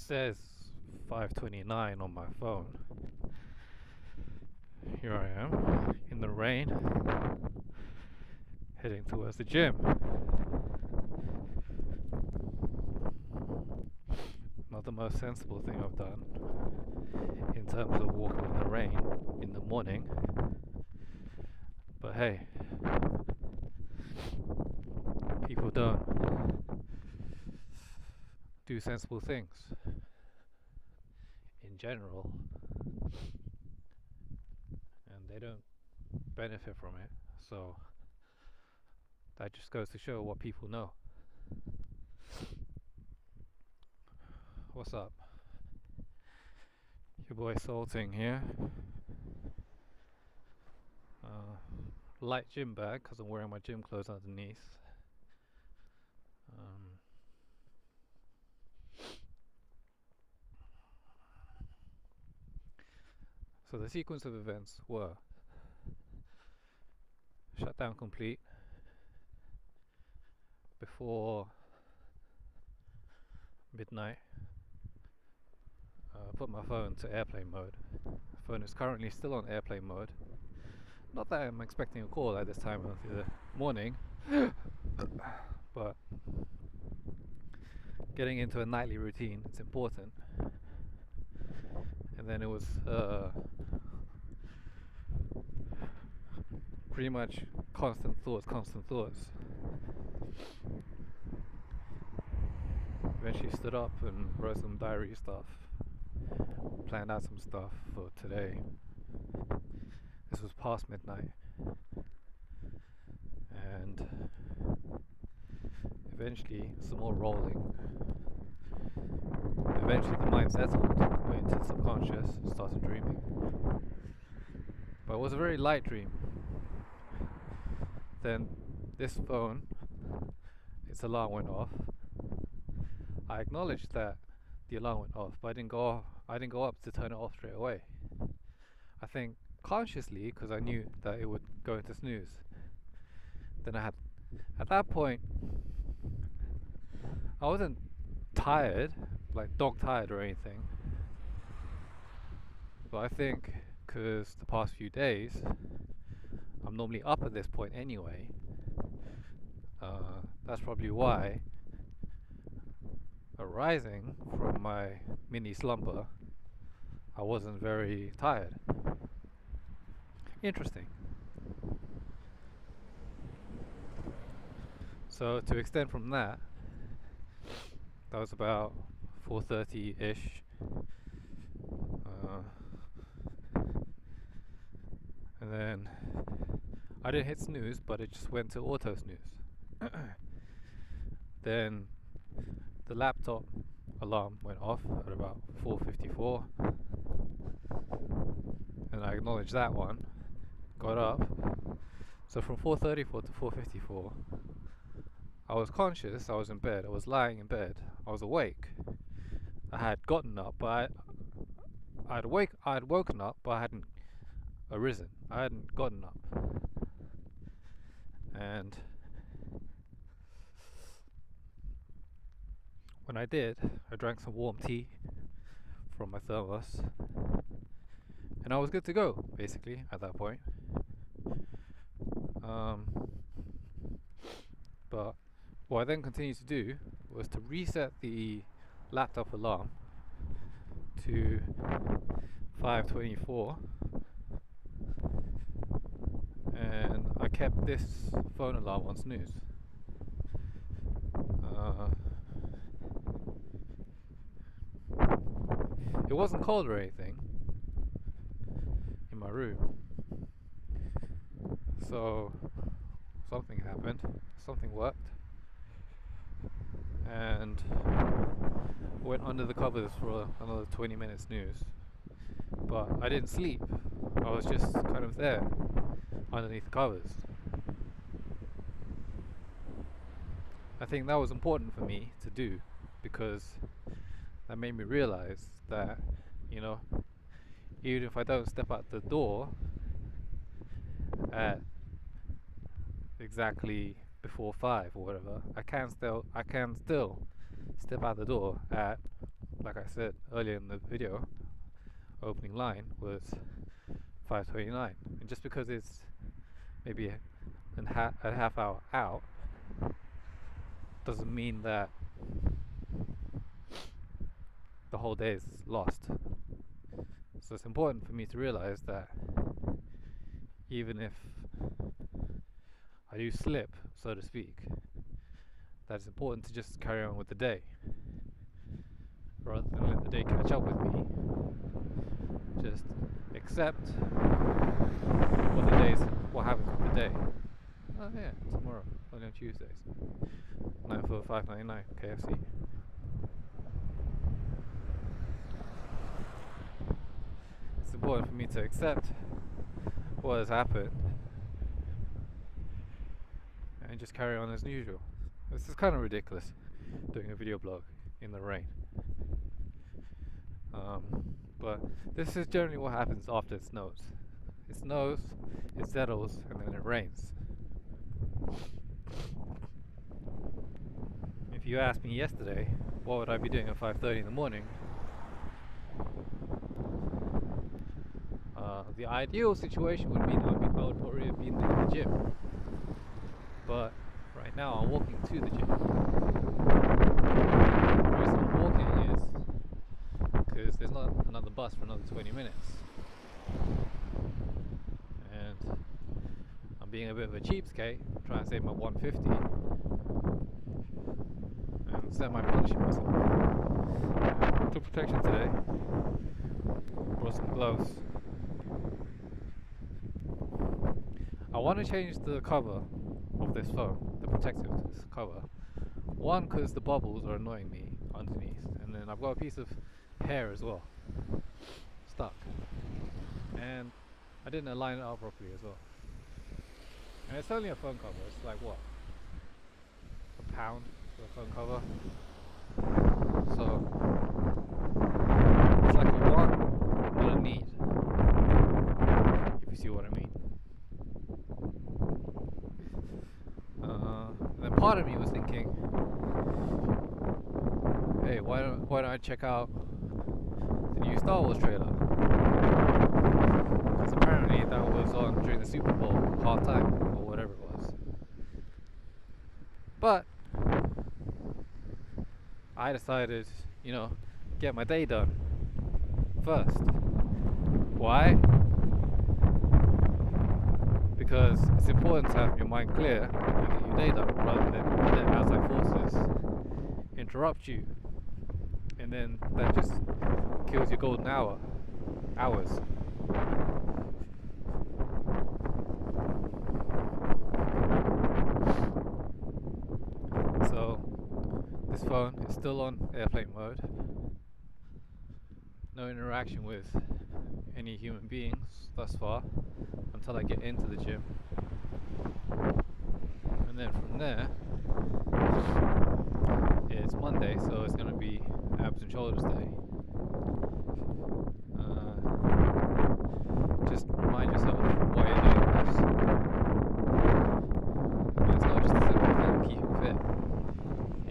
says 5:29 on my phone. Here I am in the rain, heading towards the gym. Not the most sensible thing I've done in terms of walking in the rain in the morning, but hey, people don't do sensible things in general, and they don't benefit from it. So that just goes to show what people know. What's up? Your boy Salting here. Light gym bag because I'm wearing my gym clothes underneath. So the sequence of events were shutdown complete before midnight. Put my phone to airplane mode. My phone is currently still on airplane mode. Not that I'm expecting a call at this time of the morning, but getting into a nightly routine, it's important. And then it was pretty much constant thoughts. Eventually stood up and wrote some diary stuff, planned out some stuff for today. This was past midnight, and eventually some more rolling. Eventually the mind settled, went into the subconscious, started dreaming. But it was a very light dream. Then this phone, its alarm went off. I acknowledged that the alarm went off, but I didn't go up to turn it off straight away. I think consciously, because I knew that it would go into snooze. Then at that point, I wasn't tired, like dog tired or anything. But I think because the past few days, I'm normally up at this point anyway. That's probably why, arising from my mini slumber, I wasn't very tired. Interesting. So to extend from that, that was about 4:30-ish. And then I didn't hit snooze, but it just went to auto snooze. Then the laptop alarm went off at about 4:54, and I acknowledged that one, got up. So from 4:34 to 4:54, I was conscious, I was in bed, I was lying in bed, I was awake. I had gotten up, but I had woken up, but I hadn't arisen. I hadn't gotten up. And when I did, I drank some warm tea from my thermos, and I was good to go, basically, at that point. But what I then continued to do was to reset the laptop alarm to 5:24, and I kept this phone alarm on snooze. It wasn't cold or anything in my room, so something happened, something worked, and went under the covers for another 20-minute snooze. But I didn't sleep, I was just kind of there underneath the covers. I think that was important for me to do, because that made me realize that, even if I don't step out the door at exactly before 5 or whatever, I can still step out the door at, like I said earlier in the video, opening line was 5:29, and just because it's maybe a half hour out doesn't mean that the whole day is lost. So it's important for me to realize that even if I do slip, so to speak, that it's important to just carry on with the day rather than let the day catch up with me. Just accept what happens with the day. Oh yeah, tomorrow, only on Tuesdays. 9 for $5.99 KFC. It's important for me to accept what has happened and just carry on as usual. This is kind of ridiculous, doing a video blog in the rain. But this is generally what happens after it snows. It snows, it settles, and then it rains. If you asked me yesterday, what would I be doing at 5:30 in the morning? The ideal situation would be that I would probably have been in the gym. But right now I'm walking to the gym. The reason I'm walking is because there's not another bus for another 20 minutes. And I'm being a bit of a cheapskate, trying to save my $150 and semi-punishing myself. Took protection today. Brought some gloves. I want to change the cover of this phone, the protective cover. One, because the bubbles are annoying me underneath, and then I've got a piece of hair as well stuck, and I didn't align it up properly as well. And it's only a phone cover. It's like what, £1 for a phone cover. So it's like a want, not a need, if you see what I mean. Then part of me was thinking, hey, why don't I check out the new Star Wars trailer? Because apparently that was on during the Super Bowl halftime or whatever it was. But I decided, get my day done first. Why? Because it's important to have your mind clear and get your day done rather than let outside forces interrupt you, and then that just kills your golden hours. So this phone is still on airplane mode. No interaction with any human beings thus far until I get into the gym. And then from there, it's Monday, so it's going to be abs and shoulders day. Just remind yourself why you're doing this. And it's not just a simple thing of keeping fit.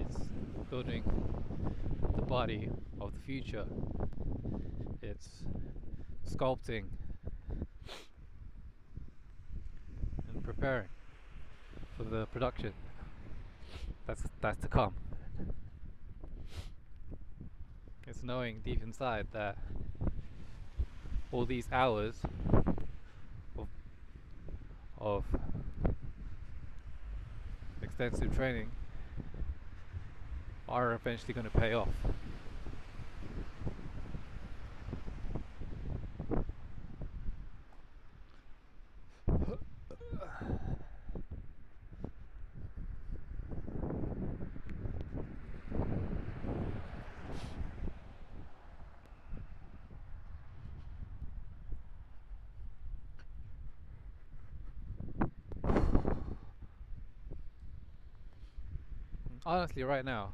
It's building the body of the future. It's sculpting and preparing for the production that's to come. It's knowing deep inside that all these hours of extensive training are eventually going to pay off. Honestly, right now,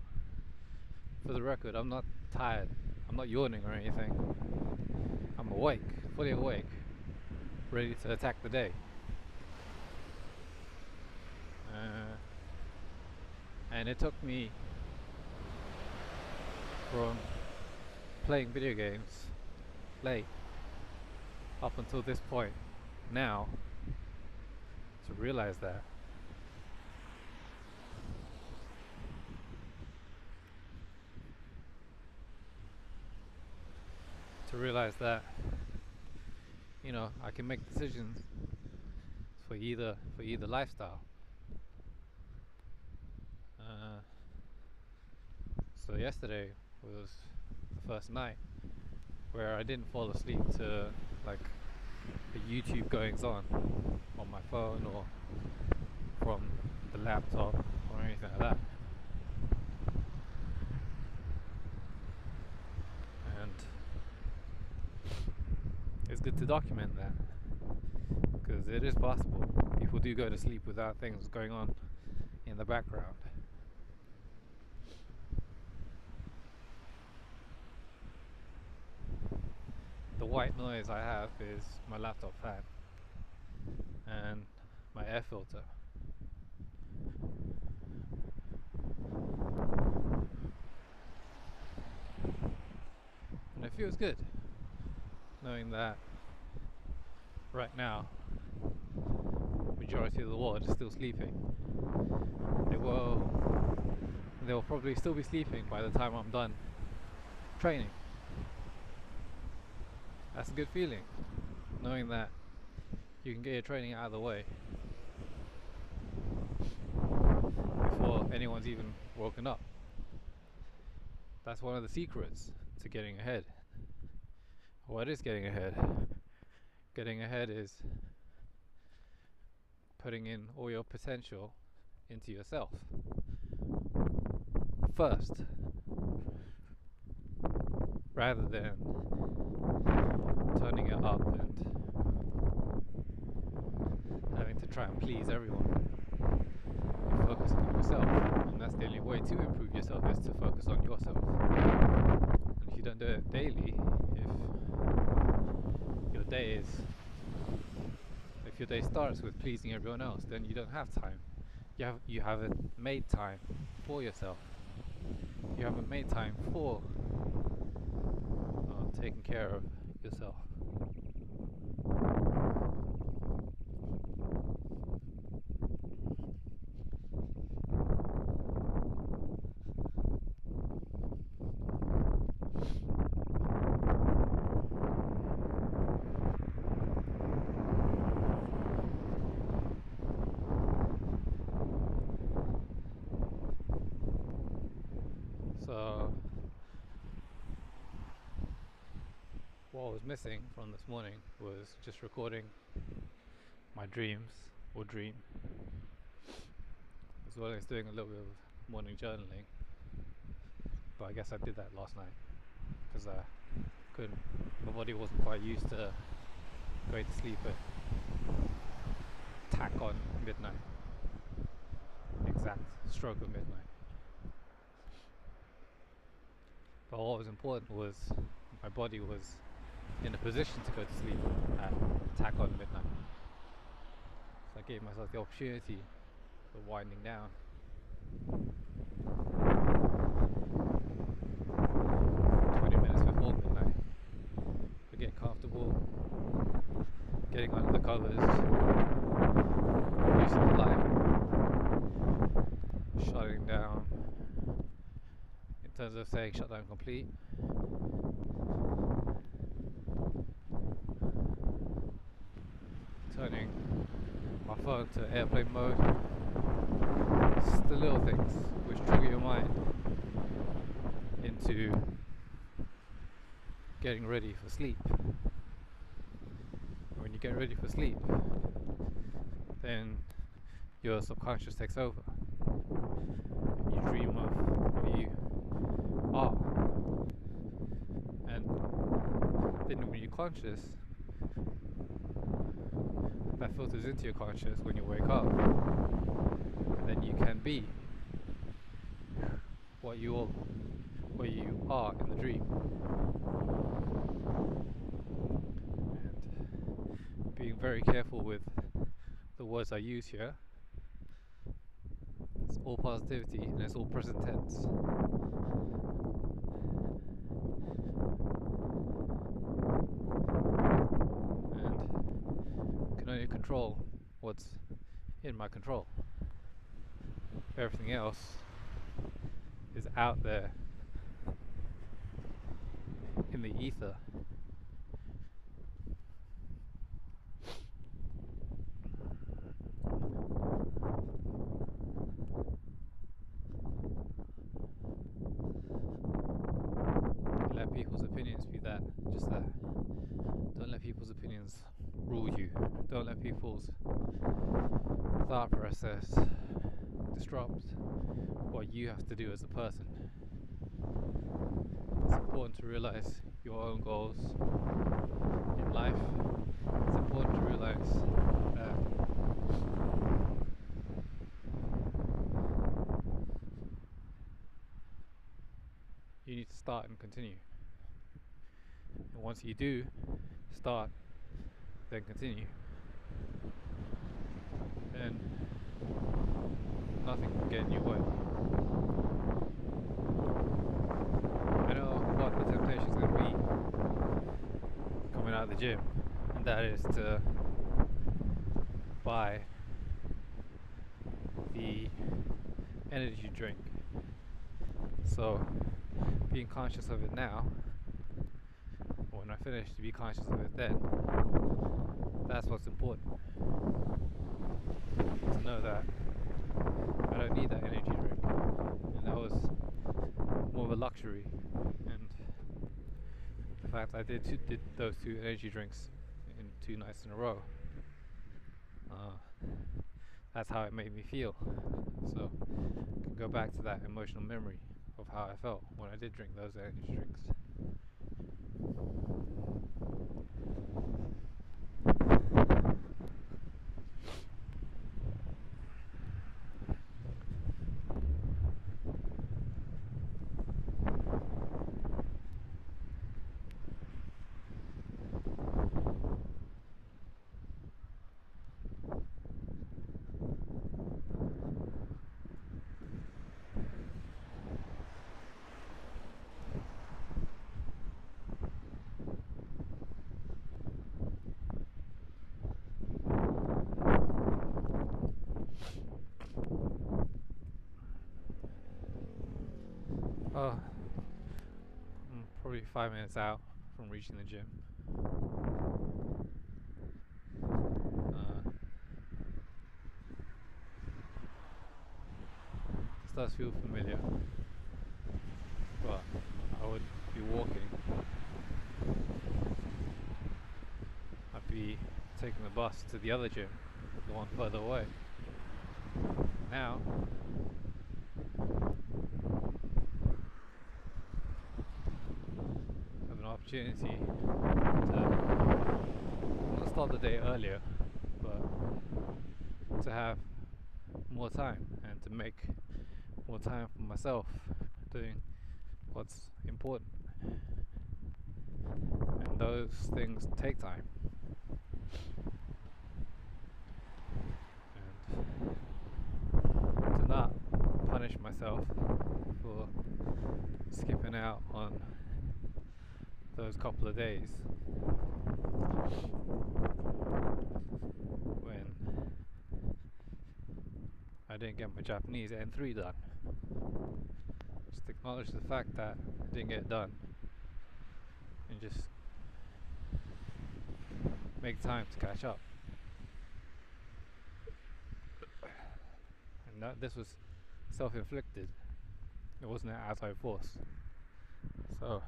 for the record, I'm not tired. I'm not yawning or anything. I'm awake, fully awake, ready to attack the day. And it took me from playing video games late up until this point now to realize that. To realize that, you know, I can make decisions for either lifestyle. So yesterday was the first night where I didn't fall asleep to like the YouTube goings on my phone or from the laptop or anything like that. And it's good to document that, because it is possible people do go to sleep without things going on in the background. The white noise I have is my laptop fan and my air filter. And it feels good knowing that right now majority of the world is still sleeping. They will probably still be sleeping by the time I'm done training. That's a good feeling, knowing that you can get your training out of the way before anyone's even woken up. That's one of the secrets to getting ahead. What is getting ahead? Getting ahead is putting in all your potential into yourself first, rather than turning it up and having to try and please everyone. You focus on yourself, and that's the only way to improve yourself, is to focus on yourself. And if you don't do it daily, if your day starts with pleasing everyone else, then you don't have time. You haven't made time for yourself. You haven't made time for taking care of yourself. So what was missing from this morning was just recording my dreams, or dream, as well as doing a little bit of morning journaling. But I guess I did that last night because my body wasn't quite used to going to sleep at tack on midnight, exact stroke of midnight. But what was important was my body was in a position to go to sleep at tack on midnight. So I gave myself the opportunity of winding down. 20 minutes before midnight, to get comfortable, getting under the covers, reducing the light, shutting down. In terms of saying shutdown complete, turning my phone to airplane mode. It's the little things which trigger your mind into getting ready for sleep. And when you get ready for sleep, then your subconscious takes over. You dream of what you are, and then when you're conscious, that filters into your conscious when you wake up, and then you can be what you are in the dream. And being very careful with the words I use here. It's all positivity and it's all present tense. control what's in my control. Everything else is out there in the ether. Let people's opinions be that, just that. Don't let people's opinions rule you. Don't let people's thought process disrupt what you have to do as a person. It's important to realize your own goals in life. It's important to realize that you need to start and continue. And once you do start, then continue, then nothing can get in your way. I know what the temptation is going to be coming out of the gym, and that is to buy the energy drink. So being conscious of it now, when I finish, to be conscious of it then, that's what's important. To know that I don't need that energy drink, and that was more of a luxury. And the fact I did those 2 energy drinks in 2 nights in a row, that's how it made me feel. So I can go back to that emotional memory of how I felt when I did drink those energy drinks. I'm probably 5 minutes out from reaching the gym. This does feel familiar, but I would be walking. I'd be taking the bus to the other gym, the one further away. Now I have an opportunity to not start the day earlier, but to have more time and to make more time for myself, doing what's important. And those things take time. And to not punish myself for skipping out on those couple of days when I didn't get my Japanese N3 done. Just acknowledge the fact that I didn't get it done and just make time to catch up. And that this was self-inflicted. It wasn't an outside force. So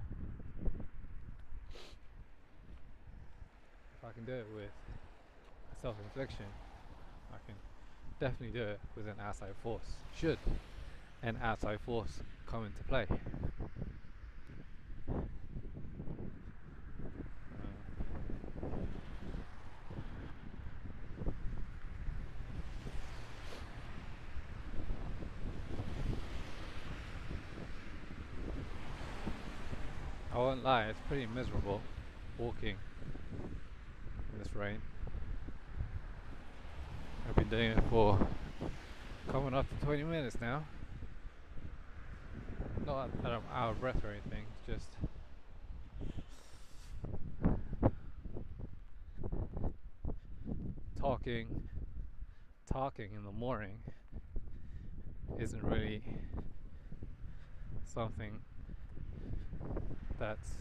if I can do it with self-infliction, I can definitely do it with an outside force. Should an outside force come into play. I won't lie, it's pretty miserable walking in this rain. I've been doing it for coming up to 20 minutes now. Not that I'm out of breath or anything, just talking talking in the morning isn't really something that's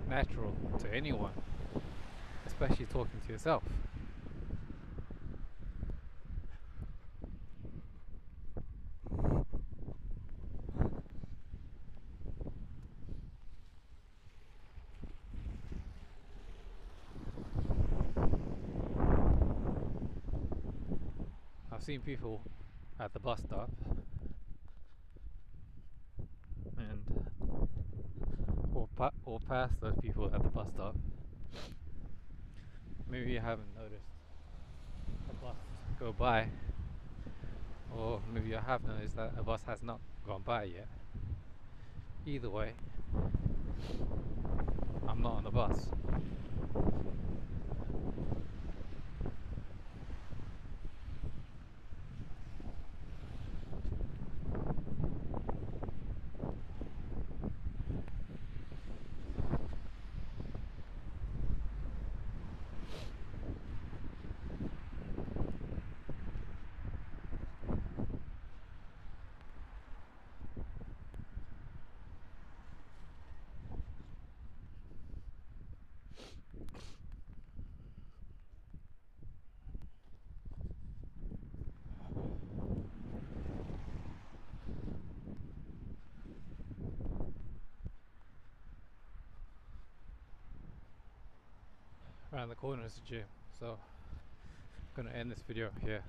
natural to anyone, especially talking to yourself. I've seen people at the bus stop and or past those people at the bus stop. Maybe you haven't noticed a bus go by, or maybe you have noticed that a bus has not gone by yet. Either way, I'm not on the bus. Around the corner is the gym, so I'm gonna end this video here.